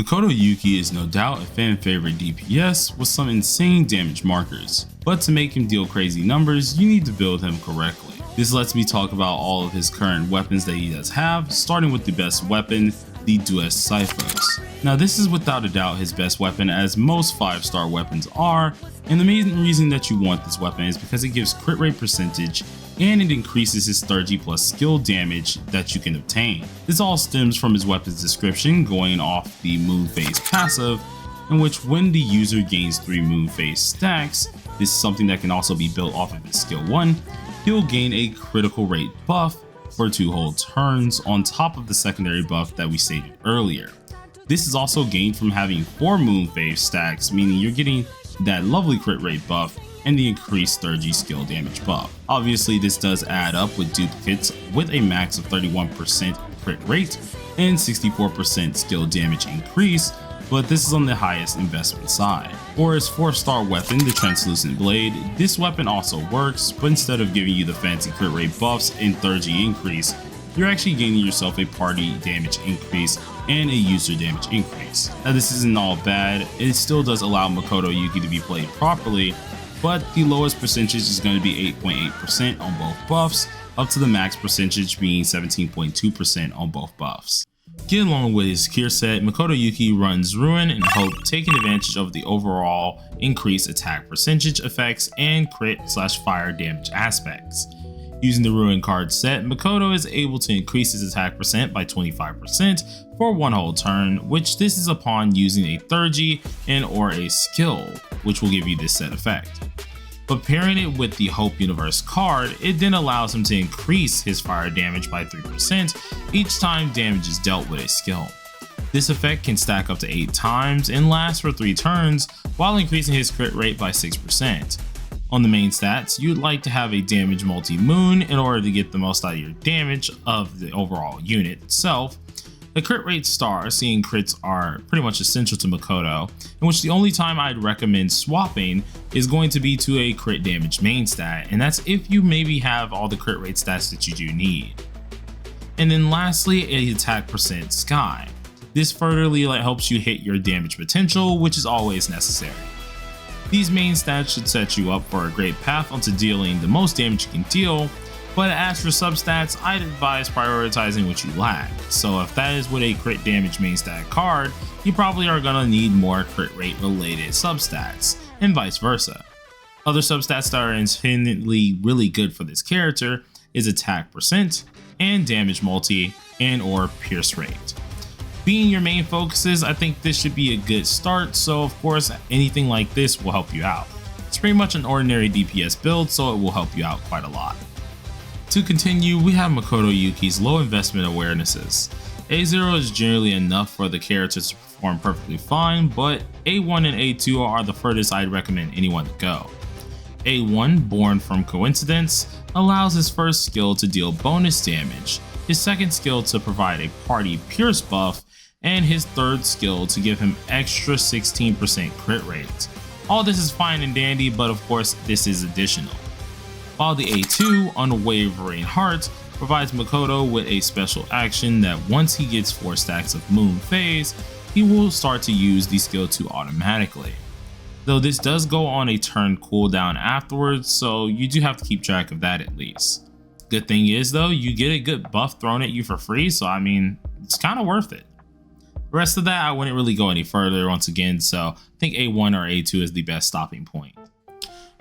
Makoto Yuki is no doubt a fan favorite DPS with some insane damage markers, but to make him deal crazy numbers, you need to build him correctly. This lets me talk about all of his current weapons that he does have, starting with the best weapon, the Bladecifer. Now this is without a doubt his best weapon, as most 5-star weapons are, and the main reason that you want this weapon is because it gives crit rate percentage and it increases his 30 plus skill damage that you can obtain. This all stems from his weapon's description going off the moon phase passive, in which when the user gains 3 moon phase stacks, this is something that can also be built off of his skill 1, he'll gain a critical rate buff for 2 whole turns on top of the secondary buff that we stated earlier. This is also gained from having 4 moon phase stacks, meaning you're getting that lovely crit rate buff and the increased 30 skill damage buff. Obviously this does add up with duplicates with a max of 31% crit rate and 64% skill damage increase, but this is on the highest investment side. For his 4-star weapon, the Translucent Blade, this weapon also works, but instead of giving you the fancy crit rate buffs and 30 increase, you're actually gaining yourself a party damage increase and a user damage increase. Now this isn't all bad, it still does allow Makoto Yuki to be played properly, but the lowest percentage is going to be 8.8% on both buffs, up to the max percentage being 17.2% on both buffs. Get along with his GEARSET, Makoto Yuki runs Ruin and Hope, taking advantage of the overall increased attack percentage effects and crit/fire damage aspects. Using the Ruin card set, Makoto is able to increase his attack percent by 25% for 1 whole turn, which this is upon using a Thurgy and or a skill, which will give you this set effect. But pairing it with the Hope Universe card, it then allows him to increase his fire damage by 3% each time damage is dealt with a skill. This effect can stack up to 8 times and last for 3 turns while increasing his crit rate by 6%. On the main stats, you'd like to have a damage multi-moon in order to get the most out of your damage of the overall unit itself. The crit rate star, seeing crits are pretty much essential to Makoto, in which the only time I'd recommend swapping is going to be to a crit damage main stat, and that's if you maybe have all the crit rate stats that you do need. And then lastly, a attack percent sky. This furtherly helps you hit your damage potential, which is always necessary. These main stats should set you up for a great path onto dealing the most damage you can deal, but as for substats, I'd advise prioritizing what you lack. So if that is with a crit damage main stat card, you probably are gonna need more crit rate related substats, and vice versa. Other substats that are independently really good for this character is attack percent, and damage multi, and or pierce rate. Being your main focuses, I think this should be a good start, so of course anything like this will help you out. It's pretty much an ordinary DPS build, so it will help you out quite a lot. To continue, we have Makoto Yuki's low investment awarenesses. A0 is generally enough for the character to perform perfectly fine, but A1 and A2 are the furthest I'd recommend anyone to go. A1, born from coincidence, allows his first skill to deal bonus damage, his second skill to provide a party pierce buff, and his third skill to give him extra 16% crit rate. All this is fine and dandy, but of course this is additional. While the A2, Unwavering Heart, provides Makoto with a special action that once he gets 4 stacks of Moon Phase, he will start to use the skill 2 automatically. Though this does go on a turn cooldown afterwards, so you do have to keep track of that at least. Good thing is though, you get a good buff thrown at you for free, so I mean, it's kind of worth it. The rest of that I wouldn't really go any further once again, so I think A1 or A2 is the best stopping point.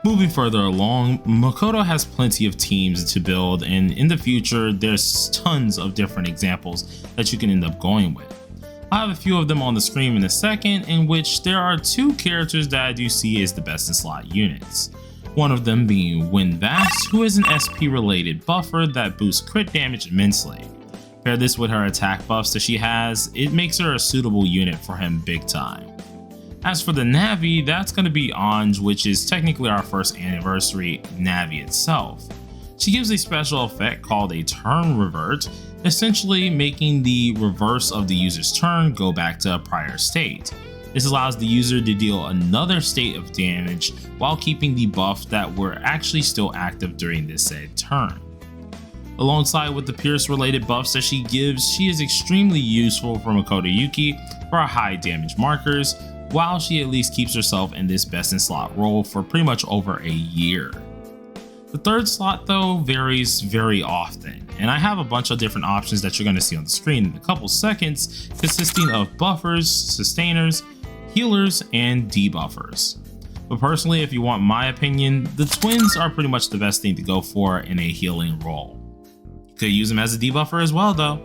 Moving further along, Makoto has plenty of teams to build, and in the future there's tons of different examples that you can end up going with. I have a few of them on the screen in a second, in which there are 2 characters that I do see as the best in slot units. One of them being Winvast, who is an SP related buffer that boosts crit damage immensely. Pair this with her attack buffs that she has, it makes her a suitable unit for him big time. As for the Navi, that's going to be Anj, which is technically our first anniversary Navi itself. She gives a special effect called a turn revert, essentially making the reverse of the user's turn go back to a prior state. This allows the user to deal another state of damage while keeping the buff that were actually still active during this said turn. Alongside with the Pierce related buffs that she gives, she is extremely useful for Makoto Yuki for high damage markers, while she at least keeps herself in this best in slot role for pretty much over a year. The third slot though varies very often, and I have a bunch of different options that you're going to see on the screen in a couple seconds, consisting of buffers, sustainers, healers, and debuffers. But personally, if you want my opinion, the twins are pretty much the best thing to go for in a healing role. You could use them as a debuffer as well though.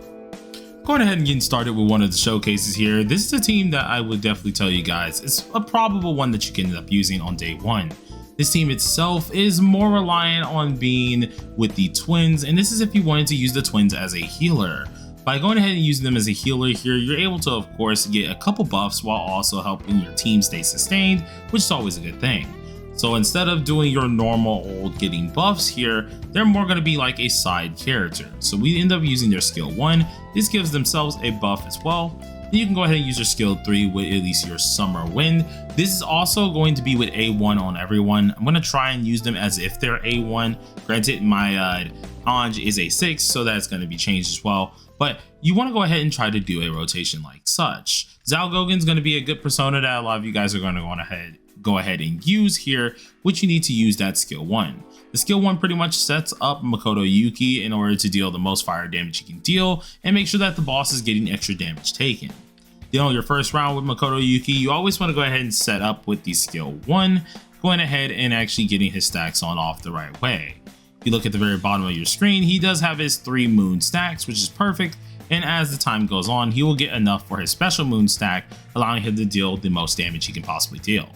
Going ahead and getting started with one of the showcases here, this is a team that I would definitely tell you guys is a probable one that you can end up using on day one. This team itself is more reliant on being with the twins, and this is if you wanted to use the twins as a healer. By going ahead and using them as a healer here, you're able to of course get a couple buffs while also helping your team stay sustained, which is always a good thing. So instead of doing your normal old getting buffs here, they're more going to be like a side character. So we end up using their skill 1. This gives themselves a buff as well. Then you can go ahead and use your skill 3 with at least your summer wind. This is also going to be with A1 on everyone. I'm going to try and use them as if they're A1. Granted, my Anj is A6, so that's going to be changed as well. But you want to go ahead and try to do a rotation like such. Zalgogan's going to be a good persona that a lot of you guys are going to go ahead and use here, which you need to use that skill 1. The skill 1 pretty much sets up Makoto Yuki in order to deal the most fire damage you can deal and make sure that the boss is getting extra damage taken. Then on your first round with Makoto Yuki, you always want to go ahead and set up with the skill 1, going ahead and actually getting his stacks on off the right way. If you look at the very bottom of your screen, he does have his 3 moon stacks, which is perfect, and as the time goes on, he will get enough for his special moon stack, allowing him to deal the most damage he can possibly deal.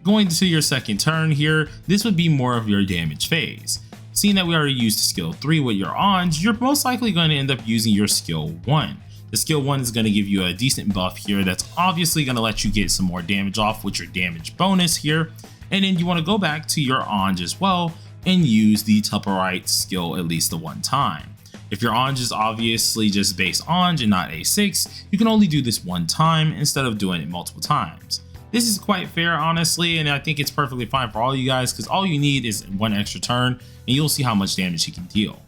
Going to your second turn here, this would be more of your damage phase. Seeing that we already used skill 3 with your Anj, you're most likely going to end up using your skill 1. The skill 1 is going to give you a decent buff here that's obviously going to let you get some more damage off with your damage bonus here. And then you want to go back to your Anj as well and use the Tupperite skill at least the one time. If your Anj is obviously just base Anj and not A6, you can only do this one time instead of doing it multiple times. This is quite fair honestly, and I think it's perfectly fine for all you guys because all you need is one extra turn and you'll see how much damage he can deal.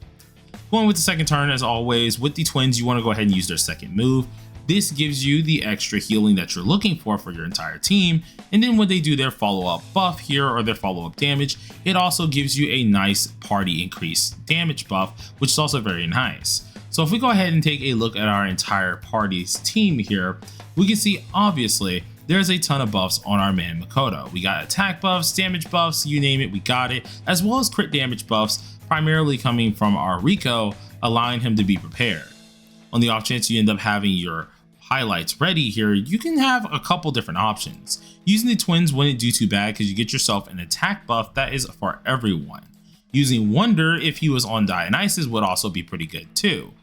Going with the second turn, as always, with the twins, you want to go ahead and use their second move. This gives you the extra healing that you're looking for your entire team, and then when they do their follow-up buff here or their follow-up damage, it also gives you a nice party increase damage buff, which is also very nice. So if we go ahead and take a look at our entire party's team here, we can see obviously there's a ton of buffs on our man Makoto. We got attack buffs, damage buffs, you name it, we got it, as well as crit damage buffs, primarily coming from our Rico, allowing him to be prepared. On the off chance you end up having your highlights ready here, you can have a couple different options. Using the twins wouldn't do too bad because you get yourself an attack buff that is for everyone. Using Wonder if he was on Dionysus would also be pretty good too.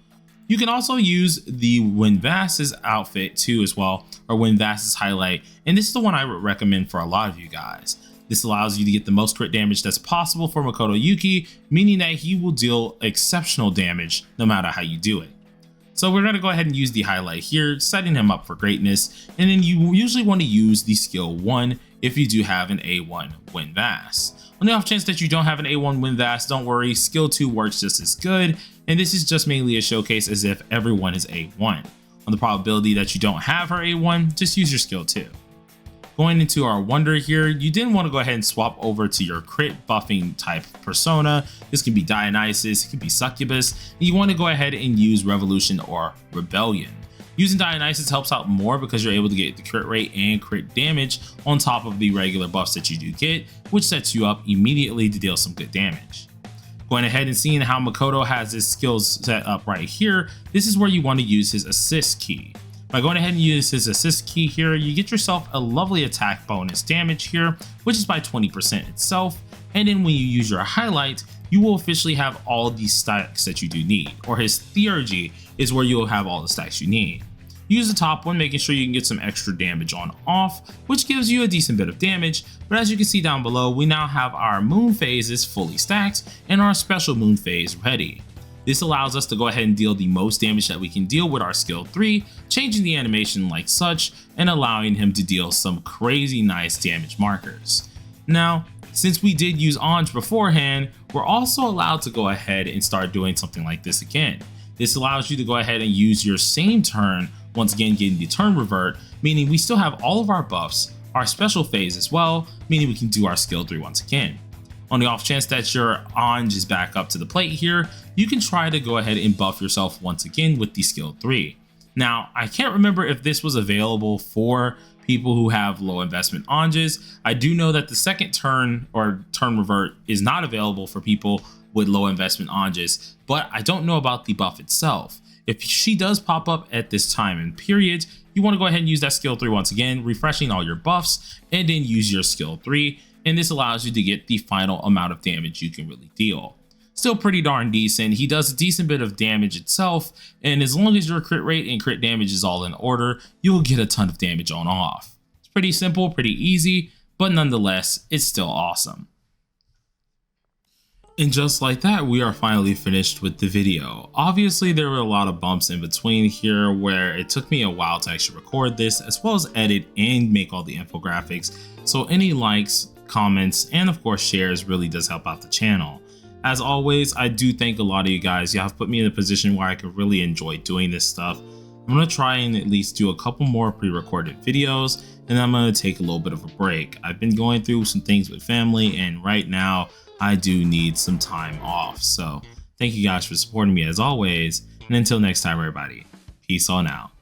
You can also use the Winvast's outfit too as well, or Winvast's highlight, and this is the one I would recommend for a lot of you guys. This allows you to get the most crit damage that's possible for Makoto Yuki, meaning that he will deal exceptional damage no matter how you do it. So we're going to go ahead and use the highlight here, setting him up for greatness, and then you usually want to use the skill 1 if you do have an A1 Winvast. On the off chance that you don't have an A1 Winvast, don't worry, skill 2 works just as good, and this is just mainly a showcase as if everyone is A1. On the probability that you don't have her A1, just use your skill 2. Going into our Wonder here, you didn't want to go ahead and swap over to your crit buffing type persona. This can be Dionysus, it could be Succubus, and you want to go ahead and use Revolution or Rebellion. Using Dionysus helps out more because you're able to get the crit rate and crit damage on top of the regular buffs that you do get, which sets you up immediately to deal some good damage. Going ahead and seeing how Makoto has his skills set up right here, this is where you want to use his assist key. By going ahead and use his assist key here, you get yourself a lovely attack bonus damage here, which is by 20% itself, and then when you use your highlight, you will officially have all the stacks that you do need, or his theurgy is where you'll have all the stacks you need. Use the top one, making sure you can get some extra damage on off, which gives you a decent bit of damage, but as you can see down below, we now have our moon phases fully stacked and our special moon phase ready. This allows us to go ahead and deal the most damage that we can deal with our skill 3, changing the animation like such, and allowing him to deal some crazy nice damage markers. Now, Since we did use Anj beforehand, we're also allowed to go ahead and start doing something like this again. This allows you to go ahead and use your same turn, once again getting the turn revert, meaning we still have all of our buffs, our special phase as well, meaning we can do our skill 3 once again. On the off chance that your Anj is back up to the plate here, you can try to go ahead and buff yourself once again with the skill 3. Now, I can't remember if this was available for people who have low investment Anjes. I do know that the second turn or turn revert is not available for people with low investment Anjes, but I don't know about the buff itself. If she does pop up at this time and period, you want to go ahead and use that skill 3 once again, refreshing all your buffs, and then use your skill 3, and this allows you to get the final amount of damage you can really deal. Still pretty darn decent. He does a decent bit of damage itself, and as long as your crit rate and crit damage is all in order, you'll get a ton of damage on off. It's pretty simple, pretty easy, but nonetheless, it's still awesome. And just like that, we are finally finished with the video. Obviously, there were a lot of bumps in between here where it took me a while to actually record this, as well as edit and make all the infographics. So any likes, comments, and of course shares really does help out the channel. As always, I do thank a lot of you guys. You have put me in a position where I could really enjoy doing this stuff. I'm going to try and at least do a couple more pre-recorded videos, and I'm going to take a little bit of a break. I've been going through some things with family, and right now I do need some time off. So thank you guys for supporting me as always, and until next time everybody, peace on out.